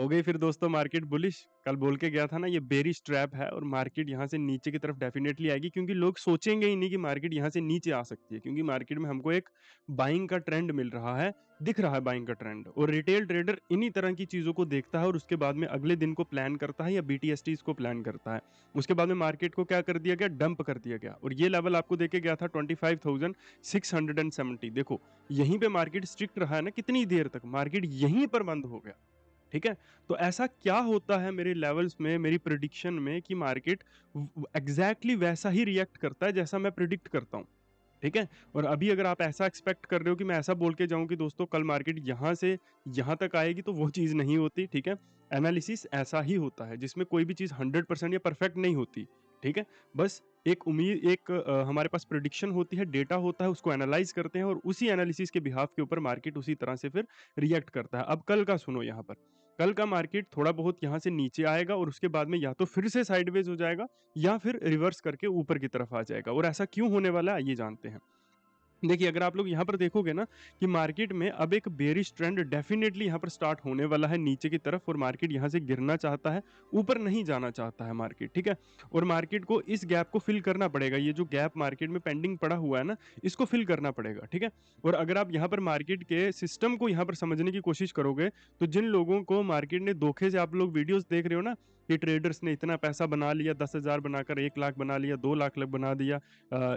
हो गई फिर दोस्तों मार्केट बुलिश। कल बोल के गया था ना, ये बेरिश ट्रैप है और मार्केट यहाँ से नीचे की तरफ डेफिनेटली आएगी, क्योंकि लोग सोचेंगे ही नहीं कि मार्केट यहाँ से नीचे आ सकती है, क्योंकि मार्केट में हमको एक बाइंग का ट्रेंड मिल रहा है, दिख रहा है बाइंग का ट्रेंड। और रिटेल ट्रेडर इन्हीं तरह की चीजों को देखता है और उसके बाद में अगले दिन को प्लान करता है या बीटीएसटीज को प्लान करता है। उसके बाद में मार्केट को क्या कर दिया गया, डंप कर दिया गया। और ये लेवल आपको देके गया था 25,670। देखो यहीं पे मार्केट स्ट्रिक्ट रहा है ना, कितनी देर तक मार्केट यहीं पर बंद हो गया। ठीक है। तो ऐसा क्या होता है मेरे लेवल्स में, मेरी प्रिडिक्शन में, कि मार्केट एग्जैक्टली वैसा ही रिएक्ट करता है जैसा मैं प्रिडिक्ट करता हूँ। ठीक है। और अभी अगर आप ऐसा एक्सपेक्ट कर रहे हो कि मैं ऐसा बोल के जाऊं कि दोस्तों कल मार्केट यहां से यहां तक आएगी, तो वो चीज नहीं होती। ठीक है। एनालिसिस ऐसा ही होता है जिसमें कोई भी चीज 100% या परफेक्ट नहीं होती। ठीक है। बस एक उम्मीद, एक हमारे पास प्रिडिक्शन होती है, डेटा होता है, उसको एनालाइज करते हैं और उसी एनालिसिस के बिहाफ के ऊपर मार्केट उसी तरह से फिर रिएक्ट करता है। अब कल का सुनो, यहाँ पर कल का मार्केट थोड़ा बहुत यहाँ से नीचे आएगा और उसके बाद में या तो फिर से साइडवेज हो जाएगा या फिर रिवर्स करके ऊपर की तरफ आ जाएगा। और ऐसा क्यों होने वाला है, ये जानते हैं। देखिए अगर आप लोग यहाँ पर देखोगे ना कि मार्केट में अब एक बेरिश ट्रेंड डेफिनेटली यहाँ पर स्टार्ट होने वाला है नीचे की तरफ, और मार्केट यहाँ से गिरना चाहता है, ऊपर नहीं जाना चाहता है मार्केट। ठीक है। और मार्केट को इस गैप को फिल करना पड़ेगा, ये जो गैप मार्केट में पेंडिंग पड़ा हुआ है ना, इसको फिल करना पड़ेगा। ठीक है। और अगर आप यहाँ पर मार्केट के सिस्टम को यहाँ पर समझने की कोशिश करोगे, तो जिन लोगों को मार्केट ने धोखे से, आप लोग वीडियोस देख रहे हो ना कि ट्रेडर्स ने इतना पैसा बना लिया, 10,000 बनाकर 1 लाख बना लिया, 2 लाख बना दिया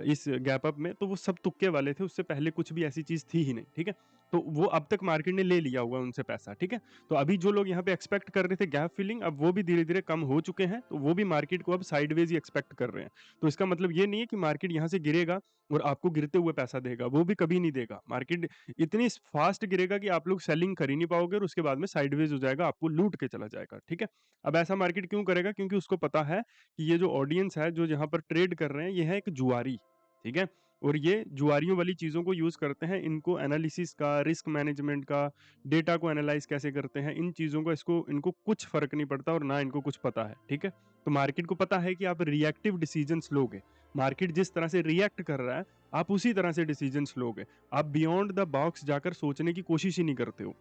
इस गैप अप में, तो वो सब तुक्के वाले थे। उससे पहले कुछ भी ऐसी चीज थी ही नहीं। ठीक है। तो वो अब तक मार्केट ने ले लिया हुआ उनसे पैसा। ठीक है। तो अभी जो लोग यहाँ पे एक्सपेक्ट कर रहे थे गैप फिलिंग, अब वो भी धीरे धीरे कम हो चुके हैं, तो वो भी मार्केट को अब साइडवेज ही एक्सपेक्ट कर रहे हैं। तो इसका मतलब ये नहीं है कि मार्केट यहाँ से गिरेगा और आपको गिरते हुए पैसा देगा, वो भी कभी नहीं देगा। मार्केट इतनी फास्ट गिरेगा कि आप लोग सेलिंग कर ही नहीं पाओगे और उसके बाद में साइडवेज हो जाएगा, आपको लूट के चला जाएगा। ठीक है। अब ऐसा मार्केट क्यों करेगा, क्योंकि उसको पता है कि ये जो ऑडियंस है जो यहाँ पर ट्रेड कर रहे हैं, ये है एक जुआरी। ठीक है। और ये जुआरियों वाली चीजों को यूज करते हैं, इनको एनालिसिस का, रिस्क मैनेजमेंट का, डेटा को एनालाइज कैसे करते हैं, इन चीजों का इसको इनको कुछ फर्क नहीं पड़ता और ना इनको कुछ पता है। ठीक है। तो मार्केट को पता है कि आप रिएक्टिव डिसीजंस लोगे, मार्केट जिस तरह से रिएक्ट कर रहा है आप उसी तरह से डिसीजंस लोगे। आप बियॉन्ड द बॉक्स जाकर सोचने की कोशिश ही नहीं करते हो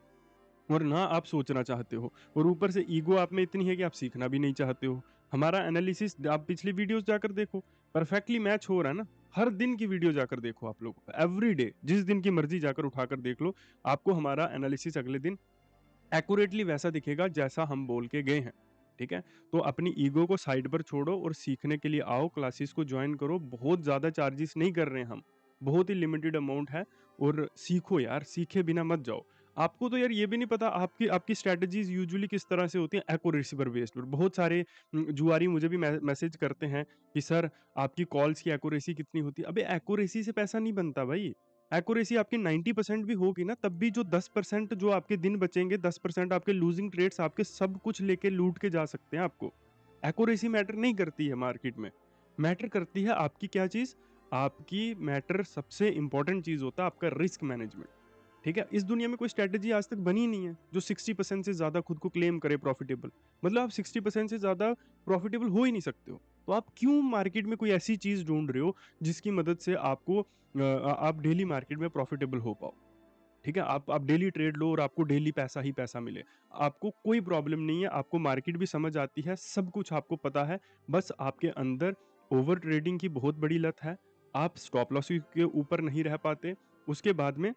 और ना आप सोचना चाहते हो, और ऊपर से ईगो आप में इतनी है कि आप सीखना भी नहीं चाहते हो। हमारा एनालिसिस आप पिछली वीडियोस जाकर देखो, परफेक्टली मैच हो रहा है ना। हर दिन की वीडियो जाकर देखो, आप लोग एवरी डे जिस दिन की मर्जी जाकर उठाकर देख लो, आपको हमारा एनालिसिस अगले दिन एक्यूरेटली वैसा दिखेगा जैसा हम बोल के गए हैं। ठीक है। तो अपनी ईगो को साइड पर छोड़ो और सीखने के लिए आओ, क्लासेस को ज्वाइन करो। बहुत ज्यादा चार्जेस नहीं कर रहे हैं हम, बहुत ही लिमिटेड अमाउंट है। और सीखो यार, सीखे बिना मत जाओ। आपको तो यार ये भी नहीं पता आपकी आपकी स्ट्रेटजीज यूजुअली किस तरह से होती हैं, एक्यूरेसी पर बेस्ड। बहुत सारे जुआरी मुझे भी मैसेज करते हैं कि सर आपकी कॉल्स की एक्यूरेसी कितनी होती है। अबे एक्यूरेसी से पैसा नहीं बनता भाई। एक्यूरेसी आपकी 90% भी होगी ना, तब भी जो 10% जो आपके दिन बचेंगे, 10% आपके लूजिंग ट्रेड्स आपके सब कुछ लेके लूट के जा सकते हैं आपको। एक्यूरेसी मैटर नहीं करती है मार्केट में, मैटर करती है आपकी क्या चीज, आपकी मैटर सबसे इंपॉर्टेंट चीज होता है आपका रिस्क मैनेजमेंट। ठीक है। इस दुनिया में कोई स्ट्रेटेजी आज तक बनी नहीं है जो 60% से ज्यादा खुद को क्लेम करे प्रॉफिटेबल। मतलब आप 60% से ज्यादा प्रॉफिटेबल हो ही नहीं सकते हो, तो आप क्यों मार्केट में कोई ऐसी चीज ढूंढ रहे हो जिसकी मदद से आपको आप डेली मार्केट में प्रॉफिटेबल हो पाओ। ठीक है। आप डेली ट्रेड लो और आपको डेली पैसा ही पैसा मिले। आपको कोई प्रॉब्लम नहीं है, आपको मार्केट भी समझ आती है, सब कुछ आपको पता है। बस आपके अंदर ओवर ट्रेडिंग की बहुत बड़ी लत है। आप स्टॉप लॉस के ऊपर नहीं रह पाते, उसके बाद में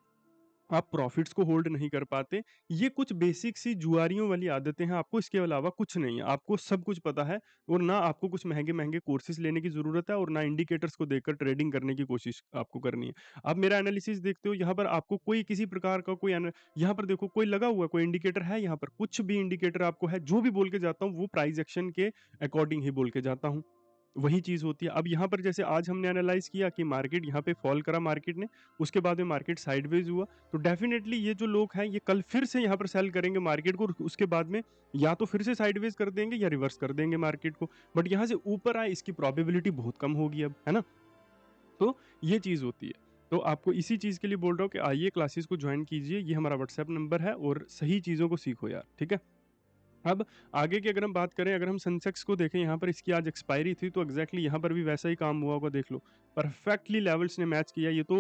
आप प्रॉफिट्स को होल्ड नहीं कर पाते। ये कुछ बेसिक सी जुआरियों वाली आदतें हैं, आपको इसके अलावा कुछ नहीं है। आपको सब कुछ पता है और ना आपको कुछ महंगे महंगे कोर्सेज लेने की जरूरत है और ना इंडिकेटर्स को देखकर ट्रेडिंग करने की कोशिश आपको करनी है। आप मेरा एनालिसिस देखते हो, यहाँ पर आपको कोई किसी प्रकार का यहाँ पर देखो कोई लगा हुआ कोई इंडिकेटर है, यहाँ पर कुछ भी इंडिकेटर आपको है, जो भी बोल के जाता हूँ वो प्राइस एक्शन के अकॉर्डिंग ही बोल के जाता हूँ। वही चीज होती है। अब यहाँ पर जैसे आज हमने एनालाइज किया कि मार्केट यहाँ पे फॉल करा मार्केट ने, उसके बाद में मार्केट साइडवेज हुआ, तो डेफिनेटली ये जो लोग हैं ये कल फिर से यहाँ पर सेल करेंगे मार्केट को, और उसके बाद में या तो फिर से साइडवेज कर देंगे या रिवर्स कर देंगे मार्केट को। बट यहाँ से ऊपर आए इसकी प्रोबेबिलिटी बहुत कम होगी अब, है ना। तो ये चीज होती है। तो आपको इसी चीज के लिए बोल रहा हूँ कि आइए क्लासेस को ज्वाइन कीजिए, ये हमारा व्हाट्सएप नंबर है और सही चीजों को सीखो यार। ठीक है। अब आगे की अगर हम बात करें, अगर हम सेंसेक्स को देखें, यहाँ पर इसकी आज एक्सपायरी थी, तो एग्जैक्टली यहाँ पर भी वैसा ही काम हुआ होगा, देख लो। परफेक्टली लेवल्स ने मैच किया। ये तो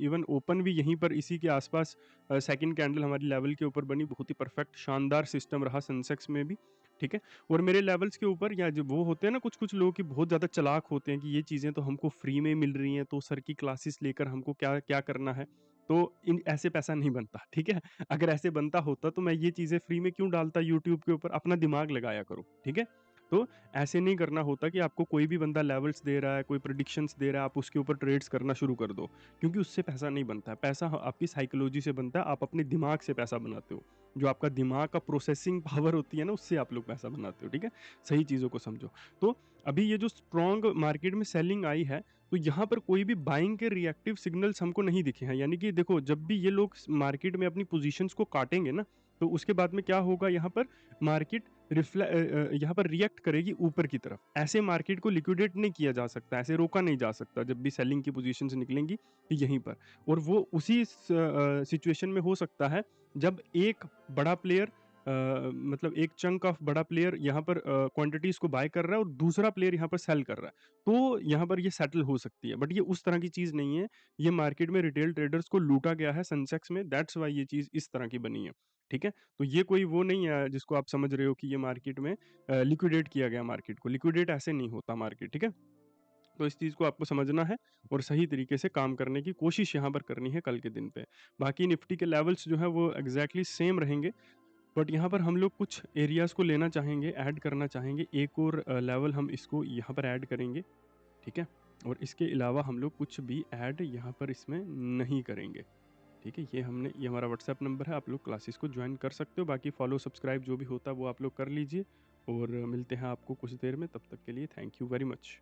इवन ओपन भी यहीं पर इसी के आसपास सेकंड कैंडल हमारी लेवल के ऊपर बनी, बहुत ही परफेक्ट शानदार सिस्टम रहा सेंसेक्स में भी, ठीक है। और मेरे लेवल्स के ऊपर, या जो वो होते हैं ना, कुछ कुछ लोग कि बहुत ज़्यादा चालाक होते हैं कि ये चीज़ें तो हमको फ्री में मिल रही हैं, तो सर की क्लासेस लेकर हमको क्या क्या करना है, तो इन ऐसे पैसा नहीं बनता, ठीक है। अगर ऐसे बनता होता तो मैं ये चीज़ें फ्री में क्यों डालता यूट्यूब के ऊपर, अपना दिमाग लगाया करो, ठीक है। तो ऐसे नहीं करना होता कि आपको कोई भी बंदा लेवल्स दे रहा है, कोई प्रेडिक्शंस दे रहा है, आप उसके ऊपर ट्रेड्स करना शुरू कर दो, क्योंकि उससे पैसा नहीं बनता है। पैसा आपकी साइकोलॉजी से बनता है, आप अपने दिमाग से पैसा बनाते हो। जो आपका दिमाग का प्रोसेसिंग पावर होती है ना, उससे आप लोग पैसा बनाते हो, ठीक है। सही चीज़ों को समझो। तो अभी ये जो स्ट्रॉन्ग मार्केट में सेलिंग आई है, तो यहाँ पर कोई भी बाइंग के रिएक्टिव सिग्नल्स हमको नहीं दिखे हैं। यानी कि देखो, जब भी ये लोग मार्केट में अपनी पोजीशंस को काटेंगे ना, तो उसके बाद में क्या होगा, यहाँ पर मार्केट यहाँ पर रिएक्ट करेगी ऊपर की तरफ। ऐसे मार्केट को लिक्विडेट नहीं किया जा सकता, ऐसे रोका नहीं जा सकता। जब भी सेलिंग की पोजीशंस निकलेंगी तो यहीं पर, और वो उसी सिचुएशन में हो सकता है जब एक बड़ा प्लेयर, मतलब एक चंक ऑफ बड़ा प्लेयर यहाँ पर क्वांटिटीज को बाय कर रहा है और दूसरा प्लेयर यहाँ पर सेल कर रहा है, तो यहाँ पर ये सेटल हो सकती है। बट ये उस तरह की चीज़ नहीं है। ये मार्केट में रिटेल ट्रेडर्स को लूटा गया है सेंसेक्स में, दैट्स व्हाई ये चीज़ इस तरह की बनी है, ठीक है। तो ये कोई वो नहीं है जिसको आप समझ रहे हो कि ये मार्केट में लिक्विडेट किया गया, मार्केट को लिक्विडेट ऐसे नहीं होता मार्केट, ठीक है। तो इस चीज़ को आपको समझना है और सही तरीके से काम करने की कोशिश यहाँ पर करनी है कल के दिन पे। बाकी निफ्टी के लेवल्स जो है वो एग्जैक्टली सेम रहेंगे, बट यहाँ पर हम लोग कुछ एरियाज़ को लेना चाहेंगे, ऐड करना चाहेंगे। एक और लेवल हम इसको यहाँ पर ऐड करेंगे, ठीक है? और इसके अलावा हम लोग कुछ भी ऐड यहाँ पर इसमें नहीं करेंगे, ठीक है? ये हमारा व्हाट्सएप नंबर है, आप लोग क्लासेस को ज्वाइन कर सकते हो। बाकी फॉलो, सब्सक्राइब जो भी होता है वो आप लोग कर लीजिए, और मिलते हैं आपको कुछ देर में। तब तक के लिए थैंक यू वेरी मच।